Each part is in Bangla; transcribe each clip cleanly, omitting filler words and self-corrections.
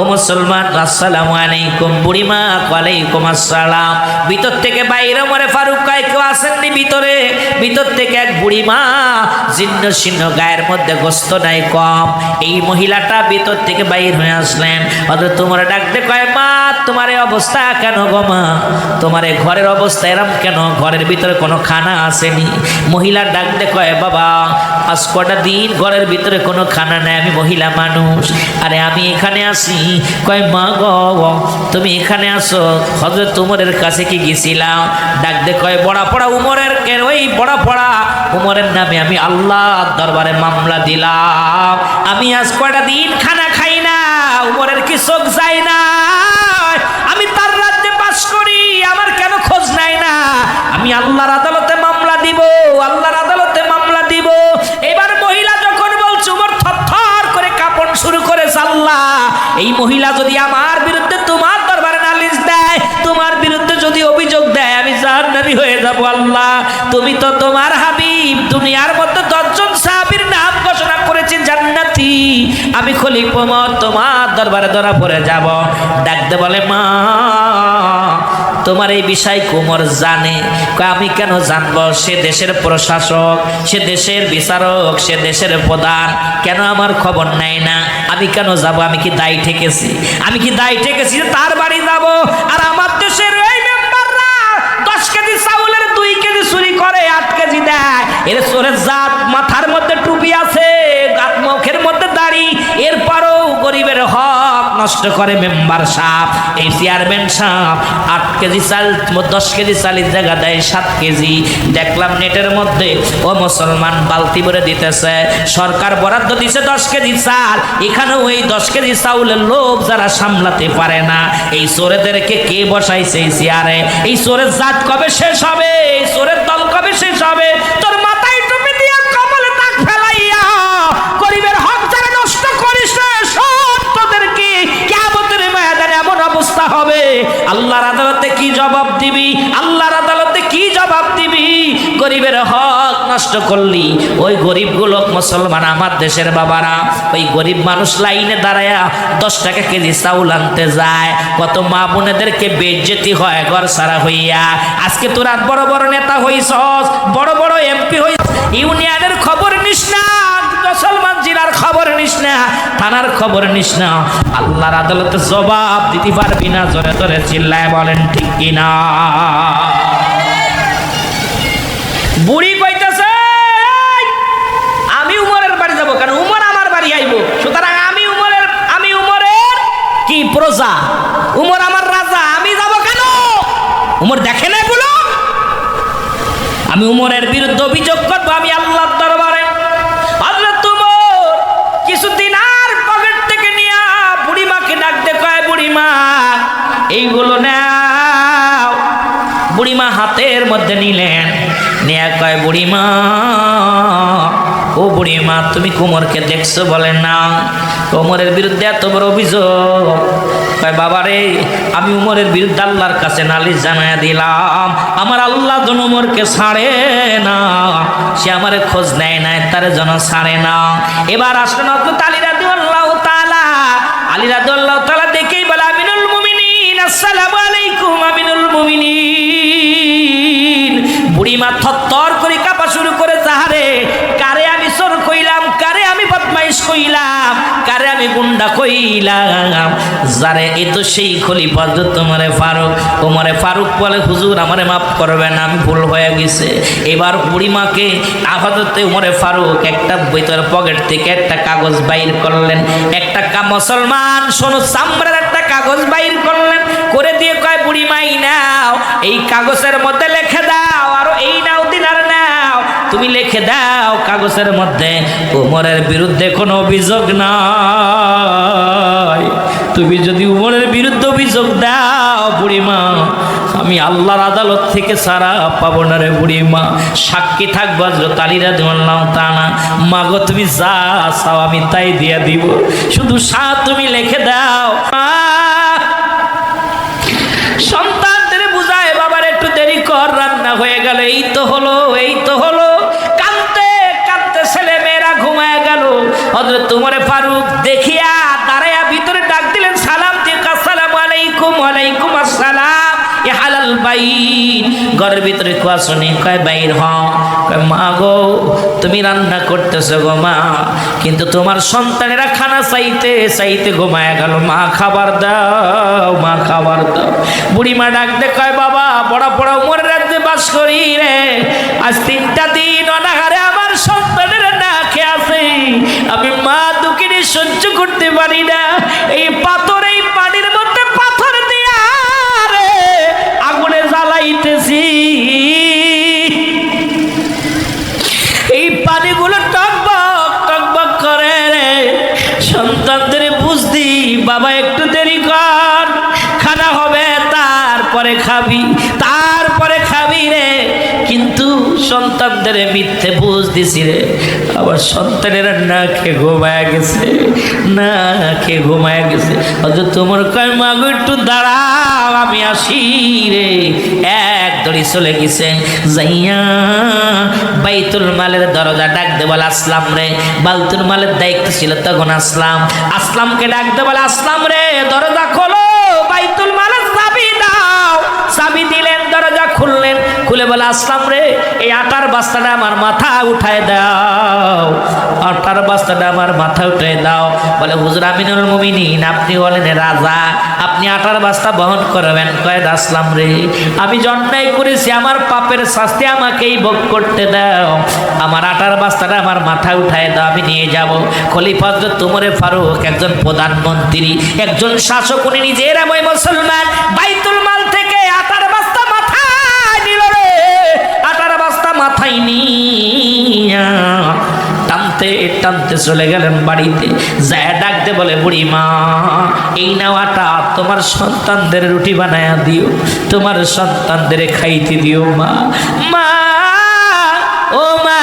ও মুসলমান, আসসালামু আলাইকুম। বুড়িমা, ওয়ালাইকুম আসসালাম। ভিতর থেকে বাইরে ওমরে ফারুক কয়, কেউ আসেননি ভিতরে? ভিতর থেকে এক বুড়িমা, জীর্ণ শীর্ণ, গায়ের মধ্যে গোস্ত নাই কম, এই মহিলাটা ভিতর থেকে বাইর হয়ে আসলেন। হযরত তোমার ডাকতে কয়, মা তোমার এই অবস্থা কেন গো মা? তোমার এই ঘরের অবস্থা এরম কেন? ঘরের ভিতরে কোনো খানা আসেনি? মহিলা ডাকতে কয়, বাবা আজ কটা দিন ঘরের ভিতরে কোনো খানা নেই, আমি মহিলা মানুষ, আরে আমি এখানে আসি। কয়, মা গো তুমি এখানে আসো, হযরত উমরের কাছে কি গেছিলাম? ডাকতে কয়, বড়া পড়া উমরের, ওই বড়া পড়া উমরের নামে আমি আল্লাহর দরবারে মামলা দিলাম, আমি আজ কয়টা দিন খানা খাই না, উমরের কি চোখ যায় না? আমি তার রাজ্যে বাস করি, আমার কেন খোঁজ নাই না? আমি আল্লাহর আদালতে মামলা দিব, আল্লাহর আদালতে মামলা দিব। এবার মহিলা যখন বলছে, উমর থরথর করে কাঁপন শুরু করেছে, আল্লাহ এই মহিলা যদি আমার বিরুদ্ধে তোমার দরবারে নালিশ দেয়, তোমার বিরুদ্ধে যদি অভিযোগ দেয়, আমি জাহান্নামী হয়ে যাব। আল্লাহ তুমি তো তোমার হাবিব দুনিয়ার মধ্যে 10 জন সাহাবীর নাম ঘোষণা করেছেন জান্নাতি, আমি খলিফা ওমর তোমার দরবারে ধরা পড়ে যাব। ডাকতে বলে, মা তোমার এই বিষয় ওমর জানে? আমি কেন জানবো? সে দেশের প্রশাসক, সে দেশের বিচারক, সে দেশের প্রধান, কেন আমার খবর নেয় না? আমি কেন যাব? আমি কি দায়ী ঠেকেছি? আমি কি দায়ী ঠেকেছি যে তার বাড়ি যাব? আর আমার দেশের এই মেম্বাররা 10 কেজি চাউলের 2 কেজি চুরি করে 8 কেজি দেয়। এর চোরের জাত, মাথার মধ্যে টুপি আছে, মুখের মধ্যে দাড়ি, এরপরও গরিবের হক নষ্ট করে মেম্বার সাহেব, এই চেয়ারম্যান সাহেব। 8 কেজি চাল 10 কেজি চালের জায়গা দেয় 7 কেজি। দেখলাম নেটের মধ্যে, ও মুসলমান, বালতি ভরে দিতেছে, সরকার বরাদ্দ দিছে 10 কেজি চাল, এখানেও এই 10 কেজি চাউলের লোভ যারা সামলাতে পারে না, এই চোরেদেরকে কে বসাইছে এই চেয়ারে? এই চোরের জাত কবে শেষ হবে? এই চোরের দল কবে শেষ হবে? তোর মাথায় টুপি দিয়ে কপালে তাক ফেলাইয়া গরিবের হক যারা নষ্ট করিস না, সব তোদেরকে কিয়ামতের ময়দানে এমন অবস্থা হবে, আল্লাহর আদালতে কি জবাব দিবি? আল্লাহর আদালতে কি জবাব দিবি? গরিবের হক নষ্ট করলি। ওই গরিবগুলো মুসলমান, আমার দেশের বাবারা, ওই গরিব মানুষ লাইনে দাঁড়ায়া 10 টাকা কেজি চাউল আনতে যায়, কত মা বোনেদেরকে বেইজ্জতি হয় ঘর সারা হইয়া। আজকে তোরা বড় বড় নেতা হইছস, বড় বড় এমপি হইছ, ইউনিয়নের খবর নিস না, মুসলমান জেলার খবর নিস না, থানার খবর নিস না, আল্লাহর আদালতে জবাব দিতে পারবি না। জোরে জোরে চিল্লায় বলেন ঠিক কিনা? বুড়ি কইতেছে, আমি উমরের বাড়ি যাব কেন? উমর আমার বাড়ি আইব, সুতরাং আমি উমরের কি প্রজা, উমর আমার রাজা, আমি যাব কেন? উমর দেখে না এগুলো? আমি উমরের বিরুদ্ধে অভিযোগ করবো আমি আল্লাহর দরবারে। হযরত উমর কিছুদিন আর পকেট থেকে নিয়ে বুড়িমাকে ডাকতে কয়, বুড়িমা এইগুলো নাও। বুড়িমা হাতের মধ্যে নিলেন, নিয়ে কয়, বুড়িমা ও বুড়িমা তুমি কুমরকে দেখছো? বলেন না। উমরের বিরুদ্ধে এত বড় অভিযোগ। কয়, বাবারে আমি উমরের বিরুদ্ধে আল্লাহর কাছে নালিশ জানায় দিলাম, আমার আল্লাহ জন উমরকে ছাড়ে না, সে আমারে খোঁজ নেয় না, তার জন্য ছাড়ে না। এবার আসলেন হযরত আলী রাদিয়াল্লাহু তাআলা। আলী রাদিয়াল্লাহু তাআলা দেখেই বলে, আমিনুল মুমিনিন, আসসালামু আলাইকুম আমিনুল মুমিনিন। বুড়িমা থরথর করে কাঁপা শুরু করে, তাহারে কারে আমি চোর কইলাম, কারে আমি বদমাইশ কইলাম, কারে আমি গুন্ডা কইলাম, যারে এ তো সেই খলিফা হযরত ওমরে ফারুক। ওমরে ফারুক বলে, হুজুর আমারে মাফ করবেন, আমি ভুল হয়ে গেছে। এবার বুড়িমাকে হযরত ওমরে ফারুক একটা ভিতর পকেট থেকে একটা কাগজ বাইর করলেন, একটা মুসলমান শোনো, চামড়ার একটা কাগজ বাইর করলেন, করে দিয়ে কয়, বুড়িমাই নাও, এই কাগজের মধ্যে লিখে দাও, আর এই নাও দিনার নাও, তুমি লিখে দাও কাগজের মধ্যে উমরের বিরুদ্ধে কোনো অভিযোগ নাই। তুমি যদি উমরের বিরুদ্ধে অভিযোগ দাও বুড়িমা, আমি আল্লাহর আদালত থেকে ছাড়া পাবো না রে বুড়িমা। সাক্ষী থাকবো হযরত আলী রাদিয়াল্লাহু তাআলা। মাগো তুমি যা চাও আমি তাই দিয়ে দিব, শুধু তুমি লিখে দাও। সন্তানদের বুঝায়, বাবার একটু দেরি কর, রান্না হয়ে গেল, এই তো হলো, এই তো হলো। কাঁদতে কাঁদতে ছেলে মেয়েরা ঘুমায় গেল। হযরত ওমরে ফারুক দেখিয়া দাঁড়াইয়া ভিতরে ডাক দিলেন, বাইর, ঘরের ভিতরে কুয়া শুনি, কয় বাইর হও। কয় মা গো তুমি রান্না করতেছো গো মা, কিন্তু তোমার সন্তানেরা খানা চাইতে চাইতে ঘুমায় গেল, মা খাবার দাও, মা খাবার দাও। বুড়িমা ডাক দে কয় বাবা বড় বড় উমরের রাজ্যে বাস করি রে, আজ 3টা দিন অনাহারে আমার সন্তানেরা না খেয়ে আছে, আমি মা দুঃখিনী সহ্য করতে পারি না। এই পাথর, এই পানির মধ্যে পাথর দিয়া রে আগুনে জ্বালাইতেছি, এই পানিগুলো টকবক টকবক করে রে। সন্তানদের বুঝদি বাবা একটু দেরি কর, খানা হবে তারপরে খাবি, তারপরে খাবি রে। কিন্তু সন্তানদের মিথ্যে বুঝ দিছি রে, আবার সন্তানেরা না খেয়ে ঘুমায় গেছে, না খেয়ে ঘুমায় গেছে। অথচ তোমার কয় মাগো একটু দাঁড়াও আমি আসি রে। এক দড়ি চলে গেছে, যাইয়া বাইতুল মালের দরজা ডাক দে বলে আসলাম রে। বাইতুল মালের দায়িত্ব ছিল তখন আসলাম, আসলামকে ডাক দে বলে আসলাম রে দরজা খোলো, বাইতুল মালের চাবি দাও। চাবি দিলেন, দরজা খুললেন, খুলে বলে আসলাম রে এই আটার বস্তাটা আমার মাথা উঠায় দাও, আটার বস্তাটা আমার মাথা উঠায় দাও। বলে হুজুর আমিনুল মুমিনিন আপনি বলেন রাজা, আপনি আটার বস্তা বহন করবেন। কয় আসলাম রে আমি অন্যায় করেছি, আমার পাপের শাস্তি আমাকেই ভোগ করতে দাও, আমার আটার বস্তাটা আমার মাথা উঠায় দাও, আমি নিয়ে যাব। খলিফা হযরত উমরে ফারুক একজন প্রধানমন্ত্রী, একজন শাসক, উনি নিজের ওই মুসলমান, বাইতুল মাল থেকে আটার বস্তা মাথায় নিল রে, আটার বস্তা মাথায় নিয়া টানতে টানতে চলে গেলেন বাড়িতে। যায় ডাকতে বলে বুড়ি মা এই নাও আটা, তোমার সন্তানদের রুটি বানায়া দিও, তোমার সন্তানদের খাইতে দিও মা। মা ও মা,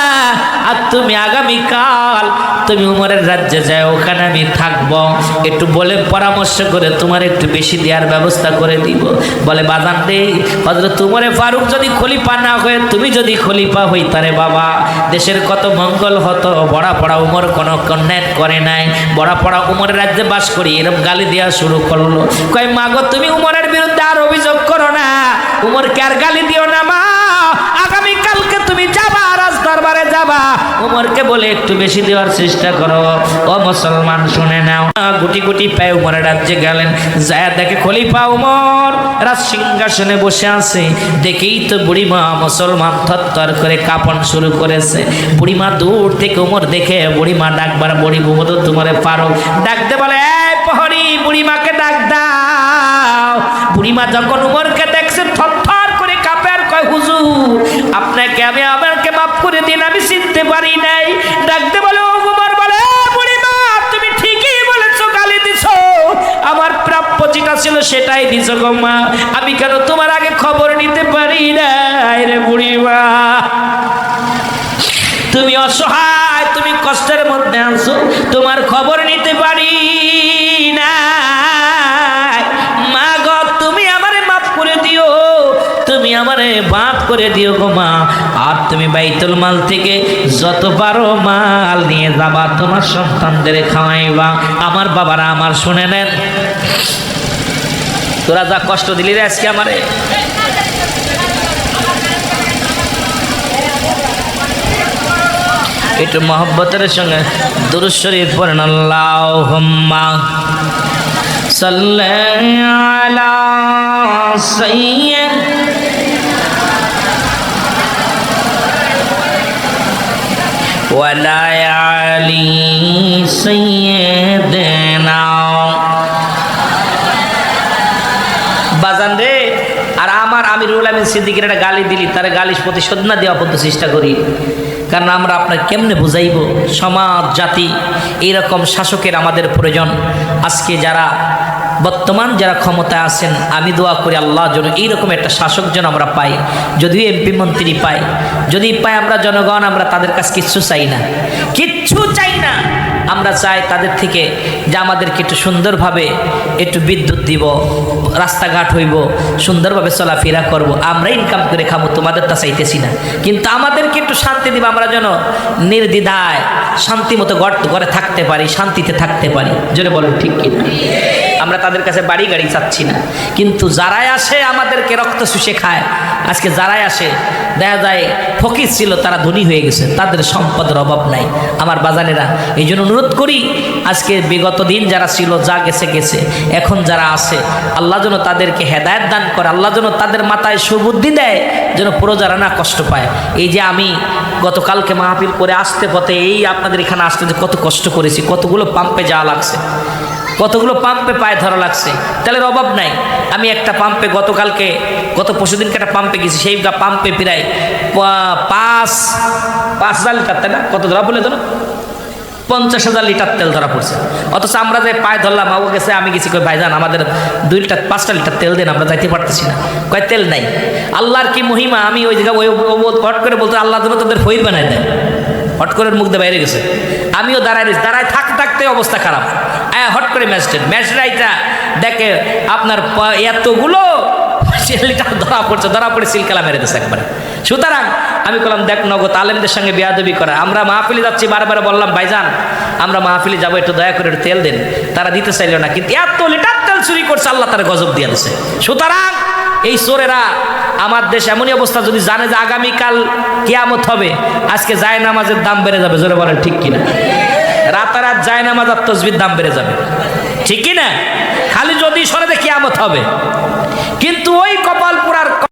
আর তুমি আগামীকাল তুমি উমরের রাজ্যে যাও, ওখানে আমি থাকবো, একটু বলে পরামর্শ করে তোমার একটু বেশি দেওয়ার ব্যবস্থা করে দিব। বলে বাজান রে হযরত উমরে ফারুক যদি খলিফা না হয়ে তুমি যদি খলিফা হইতারে বাবা, দেশের কত মঙ্গল হতো। বড়া পড়া উমর কোনো কন্যাত করে নাই, বড়া পড়া উমরের রাজ্যে বাস করি, এরকম গালি দেওয়া শুরু করলো। কয় মা গো তুমি উমরের বিরুদ্ধে আর অভিযোগ করো না, উমরকে আর গালি দিও না মা, আগামীকালকে তুমি যাবা রাজ দরবারে যাবা, উমরকে বলে একটু বেশি দেওয়ার চেষ্টা করো। ও মুসলমান শুনে নাও। গুটি গুটি পায়ে উমরের রাজ্যে গেলেন, যায় দেখে খলিফা উমর রাজ সিংহাসনে বসে আছে। দেখেই তো বুড়িমা মুসলমান থরথর করে কাঁপন শুরু করেছে। বুড়িমা দূর থেকে উমর দেখে বুড়িমা ডাকবার বুড়ি ঘুমতো তোমারে পারো ডাকতে বলে এই প্রহরী বুড়িমাকে ডাক দাও। বুড়িমা যখন উমরকে দেখছে থরথর করে কাঁপে আর কয় হুজুর আপনাকে আমি আমাকে মাফ করে দিন, আমি চিনতে পারি নাই। ডাকতে বলে ও উমর বলে বুড়িমা তুমি ঠিকই বলেছো, গালি দিছো, আমার প্রাপ্য যেটা ছিল সেটাই দিছো গো মা, আমি কেন তোমার আগে খবর নিতে পারি নাই রে বুড়িমা, তুমি অসহায়, তুমি কষ্টের মধ্যে আছো, তোমার খবর নিতে পারি না। মা গো তুমি আমারে মাফ করে দিও, তুমি আমারে মাফ করে দিও গো মা। আর তুমি বাইতুল মাল থেকে যত পারো মাল নিয়ে যাবা, তোমার সন্তানদের খাওয়াইবা। আমার বাবারা আমার শুনে নেন, তোরা যা কষ্ট দিলি রে আজকে আমারে, একটু মহব্বতের সঙ্গে দুরূদ শরীফ পড়েন। আল্লাহুম্মা সাল্লি আলা সাইয়্যিদ ওয়া লা আলি সাইয়্যিদিনা। বাজান রে, আর আমার আমিরুল আমিন সিদ্দিকের একটা গালি দিলি, তার গালি প্রতিশোধ না দেওয়া পর্যন্ত চেষ্টা করি, কারণ আমরা আপনার কেমনে বুঝাইব সমাজ জাতি, এইরকম শাসকের আমাদের প্রয়োজন। আজকে যারা বর্তমান যারা ক্ষমতায় আছেন, আমি দোয়া করি আল্লাহ যেন এইরকম একটা শাসক যেন আমরা পাই। যদিও এমপি মন্ত্রী পাই, যদি পাই আমরা জনগণ, আমরা তাদের কাছে কিচ্ছু চাই না, কিচ্ছু চাই না। আমরা চাই তাদের থেকে যে আমাদেরকে একটু সুন্দরভাবে একটু বিদ্যুৎ দিব, রাস্তাঘাট হইব, সুন্দরভাবে চলাফেরা করব, আমরা ইনকাম করে খাবো, তোমাদের তা চাইতেছি না। কিন্তু আমাদেরকে একটু শান্তি দিব, আমরা যেন নির্দ্বিধায় শান্তি মতো ঘরে থাকতে পারি, শান্তিতে থাকতে পারি। জোরে বলেন ঠিক কিনা? আমরা তাদের কাছে বাড়ি গাড়ি চাচ্ছি না, কিন্তু যারাই আসে আমাদেরকে রক্ত শুষে খায়। আজকে যারাই আসে দেখা যায় ফকির ছিল, তারা ধনী হয়ে গেছে, তাদের সম্পদের অভাব নাই। আমার বাজানেরা, এই জন্য অনুরোধ করি, আজকে বিগত দিন যারা ছিল, যা গেছে গেছে, এখন যারা আছে আল্লাহ যেন তাদেরকে হেদায়েত দান করে, আল্লাহ যেন তাদের মাথায় সুবুদ্ধি দেয়, যেন প্রজারা না কষ্ট পায়। এই যে আমি গতকালকে মাহফিল করে আসতে পথে এই আপনাদের এখানে আসতে যে কত কষ্ট করেছি, কতগুলো পাম্পে যাওয়া লাগছে, কতগুলো পাম্পে পায়ে ধরা লাগছে, তেলের অভাব নাই। আমি একটা পাম্পে গত পরশুদিনকে একটা পাম্পে গেছি, সেই পাম্পে প্রায় 5,000 লিটার, তাই না? কত ধরা বলে ধরো 50,000 লিটার তেল ধরা পড়ছে। অথচ আমরা যে পায়ে ধরলাম, ও গেছে, আমি গেছি, কই ভাইজান আমাদের 5টা লিটার তেল দেন, আমরা যাইতে পারতেছি না। কয় তেল নাই। আল্লাহর কি মহিমা! আমি ওই জায়গায় হট করে বলতে, আল্লাহ যেন তোদের ফইর বানায় দেয়। হট করে মুখ দিয়ে বাইরে গেছে, আমিও দাঁড়ায় থাকতে অবস্থা খারাপ। হট করে ম্যাজিস্ট্রেটটা দেখে আপনার এতগুলো লিটার ধরা পড়ে সিলকালা মেরে দিচ্ছে একবারে। সুতরাং আমি বললাম, দেখ নগদ আলেমদের সঙ্গে বেয়াদবি করা। আমরা মাহফিলে যাচ্ছি, বারবার বললাম ভাইজান আমরা মাহফিলে যাবো, একটু দয়া করে একটু তেল দেন, তারা দিতে চাইল না, কিন্তু এত লিটার তেল চুরি করছে, আল্লাহ তারা গজব দিয়ে দিচ্ছে। সুতরাং এই চোরেরা আমার দেশ এমনই অবস্থা, যদি জানে যে আগামীকাল কিয়ামত হবে, আজকে জায়নামাজের দাম বেড়ে যাবে, জোরে বলেন ঠিক কিনা? রাতারাত জায়নামাজ আর তসবির দাম বেড়ে যাবে, ঠিক কিনা? খালি যদি শোনে যে কিয়ামত হবে, কিন্তু ওই